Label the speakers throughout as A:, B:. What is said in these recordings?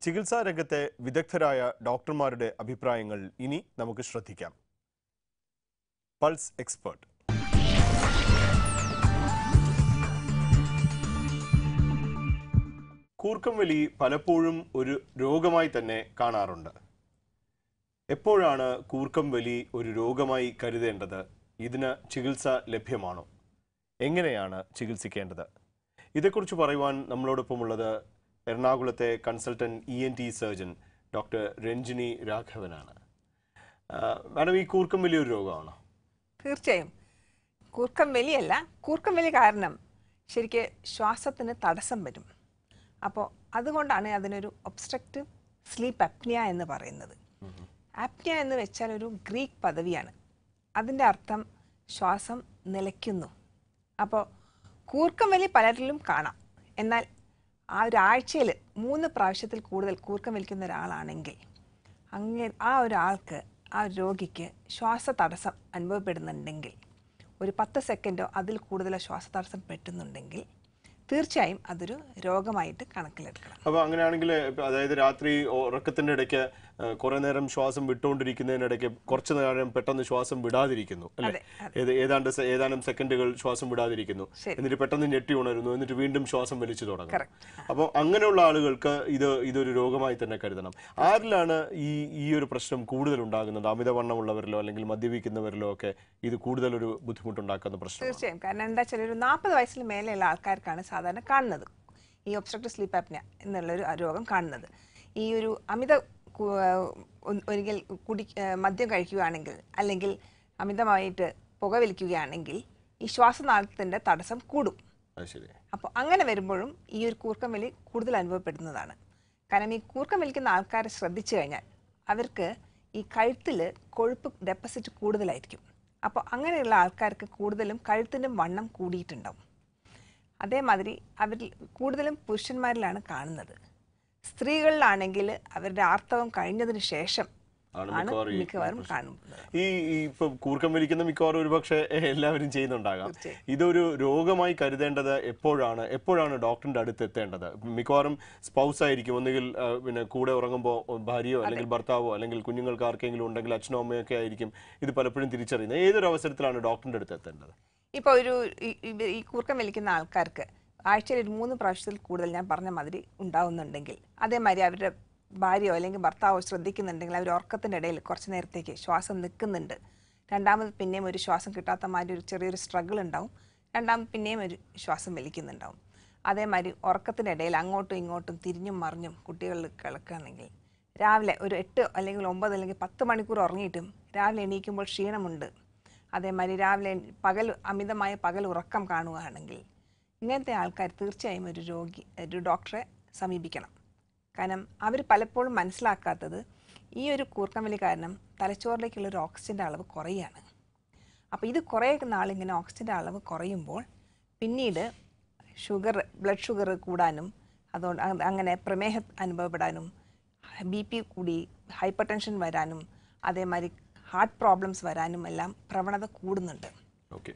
A: ചികിത്സാ രംഗത്തെ വിദഗ്ധരായ ഡോക്ടർമാരുടെ അഭിപ്രായങ്ങൾ ഇനി നമുക്ക് ശ്രദ്ധിക്കാം. Pulse expert. കൂർക്കം വലി പലപ്പോഴും ഒരു രോഗമായി തന്നെ കാണാറുണ്ട്. എപ്പോഴാണ് കൂർക്കം വലി ഒരു രോഗമായി കരുതേണ്ടത്? ഇതിന് ചികിത്സ ലഭ്യമാണോ? എങ്ങനെയാണ് ചികിത്സിക്കേണ്ടത്? ഇതേക്കുറിച്ച് പറയുവാൻ നമ്മളോടൊപ്പമുള്ളത് എറണാകുളത്തെ consultant ENT surgeon doctor Ranjini രാഘവനാണ്. മാഡം, ഈ കൂർക്കം വലി ഒരു രോഗമാണോ?
B: തീർച്ചയായും കൂർക്കം വലിയല്ല. കൂർക്കം വലി കാരണം ശരിക്കും ശ്വാസത്തിന് തടസ്സം വരും. അപ്പോൾ അതുകൊണ്ടാണ് അതിനൊരു ഒബ്സ്ട്രക്റ്റീവ് സ്ലീപ്പ് അപ്നിയ എന്ന് പറയുന്നത്. ആപ്നിയ എന്ന് വെച്ചാൽ ഒരു ഗ്രീക്ക് പദവിയാണ്. അതിൻ്റെ അർത്ഥം ശ്വാസം നിലയ്ക്കുന്നു. അപ്പോൾ കൂർക്കം വലി പലരിലും കാണാം. എന്നാൽ ആ ഒരാഴ്ചയിൽ 3 പ്രാവശ്യത്തിൽ കൂടുതൽ കൂർക്കം വലിക്കുന്ന ഒരാളാണെങ്കിൽ ആ ഒരാൾക്ക്, ആ രോഗിക്ക് ശ്വാസ തടസ്സം അനുഭവപ്പെടുന്നുണ്ടെങ്കിൽ, ഒരു 10 സെക്കൻഡോ അതിൽ കൂടുതലോ ശ്വാസ തടസ്സം പെട്ടുന്നുണ്ടെങ്കിൽ തീർച്ചയായും അതൊരു രോഗമായിട്ട് കണക്കിലെടുക്കണം.
A: അപ്പോൾ അങ്ങനെയാണെങ്കിൽ, അതായത് രാത്രി ഉറക്കത്തിൻ്റെ ഇടയ്ക്ക് കുറേ നേരം ശ്വാസം വിട്ടുകൊണ്ടിരിക്കുന്നതിനിടയ്ക്ക് കുറച്ച് നേരം പെട്ടെന്ന് ശ്വാസം വിടാതിരിക്കുന്നു അല്ലേ? ഏതാനും സെക്കൻഡുകൾ ശ്വാസം വിടാതിരിക്കുന്നു, എന്നിട്ട് പെട്ടെന്ന് ഞെട്ടി ഉണരുന്നു, എന്നിട്ട് വീണ്ടും ശ്വാസം വലിച്ചു തുടങ്ങും. അപ്പോൾ അങ്ങനെയുള്ള ആളുകൾക്ക് ഇതൊരു രോഗമായി തന്നെ കരുതണം. ആരിലാണ് ഈ ഒരു പ്രശ്നം കൂടുതൽ ഉണ്ടാകുന്നത്? അമിതവണ്ണമുള്ളവരിലോ അല്ലെങ്കിൽ മദ്യപിക്കുന്നവരിലോ ഒക്കെ ഇത് കൂടുതലൊരു ബുദ്ധിമുട്ടുണ്ടാക്കുന്ന പ്രശ്നം?
B: തീർച്ചയായും. കാരണം എന്താ വെച്ചാൽ ഒരു 40 വയസ്സിന് മേലെയുള്ള ആൾക്കാർക്കാണ് സാധാരണ കാണുന്നത് ഈ ഒബ്സ്ട്രക്റ്റീവ് സ്ലീപ്പ് അപ്നിയ എന്നുള്ളൊരു രോഗം കാണുന്നത്. ഈ ഒരു ഒരിക്കൽ മദ്യം കഴിക്കുകയാണെങ്കിൽ അല്ലെങ്കിൽ അമിതമായിട്ട് പുകവലിക്കുകയാണെങ്കിൽ ഈ ശ്വാസനാളത്തിൻ്റെ തടസ്സം കൂടും. അപ്പോൾ അങ്ങനെ വരുമ്പോഴും ഈ ഒരു കൂർക്കം വലി കൂടുതൽ അനുഭവപ്പെടുന്നതാണ്. കാരണം ഈ കൂർക്കം വലിക്കുന്ന ആൾക്കാരെ ശ്രദ്ധിച്ചു കഴിഞ്ഞാൽ അവർക്ക് ഈ കഴുത്തിൽ കൊഴുപ്പ് ഡെപ്പോസിറ്റ് കൂടുതലായിരിക്കും. അപ്പോൾ അങ്ങനെയുള്ള ആൾക്കാർക്ക് കൂടുതലും കഴുത്തിൻ്റെ വണ്ണം കൂടിയിട്ടുണ്ടാവും. അതേമാതിരി അവരിൽ കൂടുതലും പുരുഷന്മാരിലാണ് കാണുന്നത്. സ്ത്രീകളിലാണെങ്കിൽ അവരുടെ ആർത്തവം കഴിഞ്ഞതിന് ശേഷം ആണ് മിക്കവാറും കാണുന്നത്.
A: ഇപ്പൊ കൂർക്കം വലിക്കുന്ന മിക്കവാറും ഒരുപക്ഷെ എല്ലാവരും ചെയ്യുന്നുണ്ടാകാം. ഇതൊരു രോഗമായി കരുതേണ്ടത് എപ്പോഴാണ് ഡോക്ടറിന്റെ അടുത്ത് എത്തേണ്ടത്? മിക്കവാറും സ്പൗസ് ആയിരിക്കും. ഒന്നുകിൽ പിന്നെ കൂടെ ഉറങ്ങുമ്പോൾ ഭാര്യയോ അല്ലെങ്കിൽ ഭർത്താവോ അല്ലെങ്കിൽ കുഞ്ഞുങ്ങൾക്ക് ആർക്കെങ്കിലും ഉണ്ടെങ്കിൽ അച്ഛനോ അമ്മയോ ഒക്കെ ആയിരിക്കും ഇത് പലപ്പോഴും തിരിച്ചറിയുന്നത്. ഏതൊരു അവസരത്തിലാണ് ഡോക്ടറിന്റെ അടുത്ത് എത്തേണ്ടത്?
B: ഇപ്പോൾ ഈ കൂർക്കം വലിക്കുന്ന ആൾക്കാർക്ക് ആഴ്ചയിൽ 3 പ്രാവശ്യത്തിൽ കൂടുതൽ ഞാൻ പറഞ്ഞ മാതിരി ഉണ്ടാവുന്നുണ്ടെങ്കിൽ, അതേമാതിരി അവരുടെ ഭാര്യയോ അല്ലെങ്കിൽ ഭർത്താവോ ശ്രദ്ധിക്കുന്നുണ്ടെങ്കിൽ അവർ ഉറക്കത്തിൻ്റെ ഇടയിൽ കുറച്ച് നേരത്തേക്ക് ശ്വാസം നിൽക്കുന്നുണ്ട്, രണ്ടാമത് പിന്നെയും ഒരു ശ്വാസം കിട്ടാത്ത മാതിരി ഒരു ചെറിയൊരു സ്ട്രഗിൾ ഉണ്ടാവും, രണ്ടാമത് പിന്നെയും ഒരു ശ്വാസം വലിക്കുന്നുണ്ടാവും. അതേമാതിരി ഉറക്കത്തിൻ്റെ ഇടയിൽ അങ്ങോട്ടും ഇങ്ങോട്ടും തിരിഞ്ഞും മറിഞ്ഞും കുട്ടികൾ കിടക്കുകയാണെങ്കിൽ രാവിലെ ഒരു 8 അല്ലെങ്കിൽ 9 അല്ലെങ്കിൽ 10 മണിക്കൂർ ഉറങ്ങിയിട്ടും രാവിലെ എണീക്കുമ്പോൾ ക്ഷീണമുണ്ട്. അതേമാതിരി രാവിലെ അമിതമായ പകൽ ഉറക്കം കാണുകയാണെങ്കിൽ ഇങ്ങനത്തെ ആൾക്കാർ തീർച്ചയായും ഒരു ഡോക്ടറെ സമീപിക്കണം. കാരണം അവർ പലപ്പോഴും മനസ്സിലാക്കാത്തത് ഈ ഒരു കൂർക്കം വലി കാരണം തലച്ചോറിലേക്കുള്ളൊരു ഓക്സിജൻ്റെ അളവ് കുറയുകയാണ്. അപ്പോൾ ഇത് കുറേ നാളിങ്ങനെ ഓക്സിജൻ്റെ അളവ് കുറയുമ്പോൾ പിന്നീട് ബ്ലഡ് ഷുഗർ കൂടാനും അതുകൊണ്ട് അങ്ങനെ പ്രമേഹം അനുഭവപ്പെടാനും BP കൂടി ഹൈപ്പർ ടെൻഷൻ വരാനും അതേമാതിരി ഹാർട്ട് പ്രോബ്ലംസ് വരാനും എല്ലാം പ്രവണത കൂടുന്നുണ്ട്.
A: ഓക്കെ.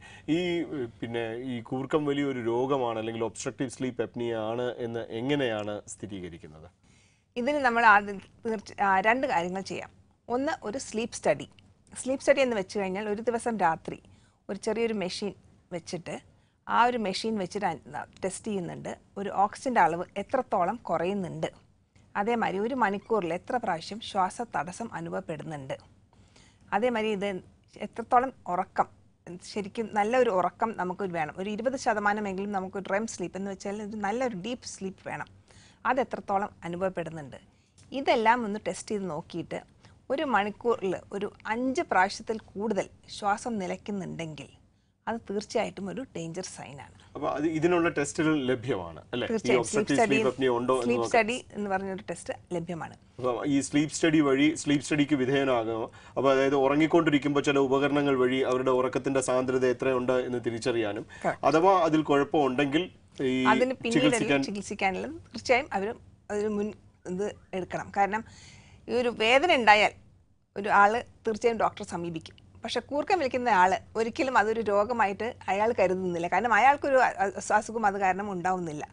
A: ഈ കൂർക്കം വലി ഒരു രോഗമാണ് അല്ലെങ്കിൽ ഒബ്സ്ട്രക്റ്റീവ് സ്ലീപ്പ് അപ്നിയ ആണ് എന്ന് എങ്ങനെയാണ് സ്ഥിരീകരിക്കുന്നത്?
B: ഇതിന് നമ്മൾ ആദ്യം 2 കാര്യങ്ങൾ ചെയ്യാം. ഒന്ന്, ഒരു സ്ലീപ്പ് സ്റ്റഡി എന്ന് വെച്ച് കഴിഞ്ഞാൽ ഒരു ദിവസം രാത്രി ഒരു ചെറിയൊരു മെഷീൻ വെച്ചിട്ട് ആ ഒരു മെഷീൻ വെച്ചിട്ട് ടെസ്റ്റ് ചെയ്യുന്നുണ്ട് ഒരു ഓക്സിജൻ്റെ അളവ് എത്രത്തോളം കുറയുന്നുണ്ട്, അതേമാതിരി 1 മണിക്കൂറിൽ എത്ര പ്രാവശ്യം ശ്വാസ തടസ്സം അനുഭവപ്പെടുന്നുണ്ട്, അതേമാതിരി ഇത് എത്രത്തോളം ഉറക്കം, ശരിക്കും നല്ലൊരു ഉറക്കം നമുക്ക് വേണം. ഒരു 20% നമുക്ക് REM സ്ലീപ്പ് എന്ന് വെച്ചാൽ ഒരു നല്ലൊരു ഡീപ്പ് സ്ലീപ്പ് വേണം. അതെത്രത്തോളം അനുഭവപ്പെടുന്നുണ്ട്, ഇതെല്ലാം ഒന്ന് ടെസ്റ്റ് ചെയ്ത് നോക്കിയിട്ട് 1 മണിക്കൂറിൽ ഒരു 5 പ്രാവശ്യത്തിൽ കൂടുതൽ ശ്വാസം നിലയ്ക്കുന്നുണ്ടെങ്കിൽ അത് തീർച്ചയായിട്ടും ഒരു ഡേഞ്ചർ സൈനാണ്.
A: അപ്പോൾ ഇതിനുള്ള ടെസ്റ്റുകൾ ലഭ്യമാണ് അല്ലേ?
B: സ്ലീപ്പ് സ്റ്റഡി എന്ന് പറഞ്ഞൊരു ടെസ്റ്റ് ലഭ്യമാണ്.
A: ഈ സ്ലീപ്പ് സ്റ്റഡിക്ക് വിധേയനാകുമോ? അപ്പോൾ അതായത് ഉറങ്ങിക്കൊണ്ടിരിക്കുമ്പോൾ ചില ഉപകരണങ്ങൾ വഴി അവരുടെ ഉറക്കത്തിന്റെ സാന്ദ്രത എത്രയുണ്ട് എന്ന് തിരിച്ചറിയാനും അഥവാ അതിൽ കുഴപ്പമുണ്ടെങ്കിൽ
B: അതിന് പിന്നീട് ചികിത്സിക്കാനുള്ള തീർച്ചയായും അതിന് മുൻ ഇത് എടുക്കണം. കാരണം ഈ ഒരു വേദന ഉണ്ടായാൽ ഒരു ആള് തീർച്ചയായും ഡോക്ടറെ സമീപിക്കും. പക്ഷെ കൂർക്കം വലിക്കുന്ന ആൾ ഒരിക്കലും അതൊരു രോഗമായിട്ട് അയാൾ കരുതുന്നില്ല. കാരണം അയാൾക്കൊരു അസുഖം അത് കാരണം ഉണ്ടാവുന്നില്ല.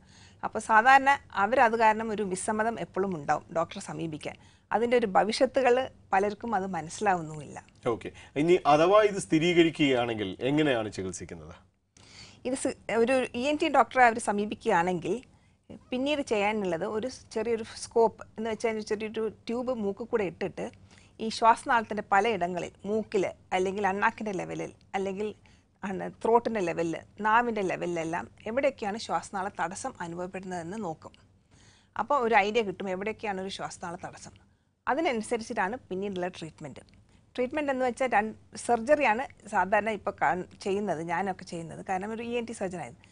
B: അപ്പോൾ സാധാരണ അവരത് കാരണം ഒരു വിസമ്മതം എപ്പോഴും ഉണ്ടാവും ഡോക്ടറെ സമീപിക്കാൻ. അതിൻ്റെ ഒരു ഭവിഷ്യത്തുകൾ പലർക്കും അത് മനസ്സിലാവുന്നുമില്ല.
A: ഓക്കെ, ഇനി അഥവാ ഇത് സ്ഥിരീകരിക്കുകയാണെങ്കിൽ എങ്ങനെയാണ് ചികിത്സിക്കുന്നത്?
B: ഇത് ഒരു ENT ഡോക്ടറെ അവർ സമീപിക്കുകയാണെങ്കിൽ പിന്നീട് ചെയ്യാനുള്ളത് ഒരു ചെറിയൊരു സ്കോപ്പ് എന്ന് വെച്ചാൽ ചെറിയൊരു ട്യൂബ് മൂക്കിൽ കൂടെ ഇട്ടിട്ട് ഈ ശ്വാസനാളത്തിൻ്റെ പലയിടങ്ങളിൽ മൂക്കിൽ അല്ലെങ്കിൽ അണ്ണാക്കിൻ്റെ ലെവലിൽ അല്ലെങ്കിൽ ത്രോട്ടിൻ്റെ ലെവലിൽ നാവിൻ്റെ ലെവലിലെല്ലാം എവിടെയൊക്കെയാണ് ശ്വാസനാള തടസ്സം അനുഭവപ്പെടുന്നതെന്ന് നോക്കും. അപ്പോൾ ഒരു ഐഡിയ കിട്ടും എവിടെയൊക്കെയാണ് ഒരു ശ്വാസനാള തടസ്സം. അതിനനുസരിച്ചിട്ടാണ് പിന്നീടുള്ള ട്രീറ്റ്മെൻറ്റ് എന്ന് വെച്ചാൽ സർജറിയാണ് സാധാരണ ഇപ്പോൾ ചെയ്യുന്നത്, ഞാനൊക്കെ ചെയ്യുന്നത്. കാരണം ഒരു ENT സർജനായിരുന്നു.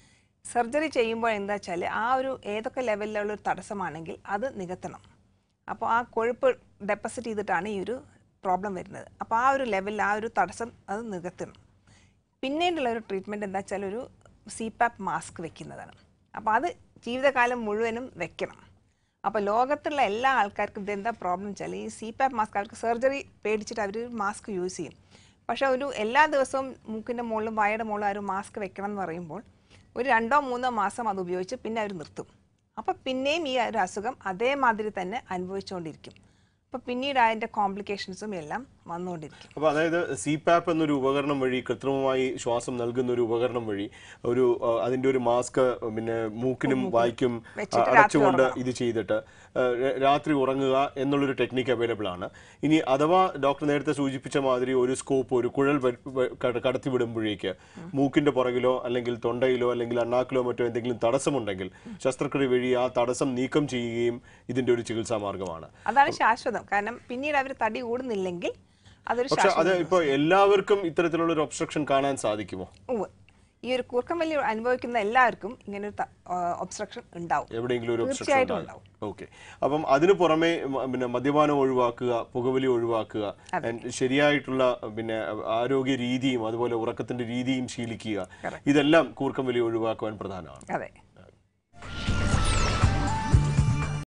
B: സർജറി ചെയ്യുമ്പോൾ എന്താ വെച്ചാൽ ആ ഒരു ഏതൊക്കെ ലെവലിലുള്ള ഒരു തടസ്സമാണെങ്കിൽ അത് നികത്തണം. അപ്പോൾ ആ കൊഴുപ്പ് ഡെപ്പോസിറ്റ് ചെയ്തിട്ടാണ് ഈ ഒരു പ്രോബ്ലം വരുന്നത്. അപ്പോൾ ആ ഒരു ലെവലിൽ ആ ഒരു തടസ്സം അത് നികത്തണം. പിന്നീടുള്ള ഒരു ട്രീറ്റ്മെൻറ്റ് എന്താ വെച്ചാൽ ഒരു CPAP മാസ്ക് വെക്കുന്നതാണ്. അപ്പോൾ അത് ജീവിതകാലം മുഴുവനും വെക്കണം. അപ്പോൾ ലോകത്തുള്ള എല്ലാ ആൾക്കാർക്കും ഇതെന്താ പ്രോബ്ലം വെച്ചാൽ ഈ CPAP മാസ്ക് അവർക്ക് സർജറി പേടിച്ചിട്ട് അവർ മാസ്ക് യൂസ് ചെയ്യും. പക്ഷേ ഒരു എല്ലാ ദിവസവും മൂക്കിൻ്റെ മുകളിലും വായയുടെ മുകളിലും ആ ഒരു മാസ്ക് വെക്കണം എന്ന് പറയുമ്പോൾ ഒരു 2-3 മാസം അത് ഉപയോഗിച്ച് പിന്നെ അവർ നിർത്തും. അപ്പോൾ പിന്നെയും ഈ ഒരു അസുഖം അതേമാതിരി തന്നെ അനുഭവിച്ചുകൊണ്ടിരിക്കും. അപ്പോൾ പിന്നീട് അതിൻ്റെ കോംപ്ലിക്കേഷൻസും എല്ലാം വന്നുകൊണ്ടിരിക്കും.
A: അപ്പോൾ അതായത് CPAP എന്നൊരു ഉപകരണം വഴി, കൃത്രിമമായി ശ്വാസം നൽകുന്ന ഒരു ഉപകരണം വഴി അതിൻ്റെ ഒരു മാസ്ക് പിന്നെ മൂക്കിനും വായ്ക്കും അടച്ചുകൊണ്ട് ഇത് ചെയ്തിട്ട് രാത്രി ഉറങ്ങുക എന്നുള്ളൊരു ടെക്നിക്ക് അവൈലബിൾ ആണ്. ഇനി അഥവാ ഡോക്ടർ നേരത്തെ സൂചിപ്പിച്ച മാതിരി ഒരു സ്കോപ്പ്, ഒരു കുഴൽ കടത്തിവിടുമ്പോഴേക്ക് മൂക്കിൻ്റെ പുറകിലോ അല്ലെങ്കിൽ തൊണ്ടയിലോ അല്ലെങ്കിൽ അണ്ണാക്കിലോ മറ്റോ എന്തെങ്കിലും തടസ്സമുണ്ടെങ്കിൽ ശസ്ത്രക്രിയ വഴി ആ തടസ്സം നീക്കം ചെയ്യുകയും ഇതിൻ്റെ ഒരു ചികിത്സാ മാർഗമാണ്.
B: അതാണ് ശാശ്വതം. കാരണം പിന്നീട് അവർ തടി കൂടുന്നില്ലെങ്കിൽ അതൊരു
A: പക്ഷെ അത് ഇപ്പോൾ എല്ലാവർക്കും ഇത്തരത്തിലുള്ള ഒരു ഒബ്സ്ട്രക്ഷൻ കാണാൻ സാധിക്കുമോ?
B: ഈ ഒരു കൂർക്കം വലി അനുഭവിക്കുന്ന എല്ലാവർക്കും ഇങ്ങനെ ഒരു ഒബ്സ്ട്രക്ഷൻ ഉണ്ടാവും,
A: എവിടെയെങ്കിലും ഒരു
B: തീർച്ചയായിട്ടും ഉണ്ടാവും.
A: ഓക്കെ, അപ്പം അതിന് പുറമെ പിന്നെ മദ്യപാനം ഒഴിവാക്കുക, പുകവലി ഒഴിവാക്കുക, ശരിയായിട്ടുള്ള പിന്നെ ആരോഗ്യ രീതിയും അതുപോലെ ഉറക്കത്തിന്റെ രീതിയും ശീലിക്കുക, ഇതെല്ലാം കൂർക്കം വലി ഒഴിവാക്കുവാൻ പ്രധാനമാണ്.
B: അതെ.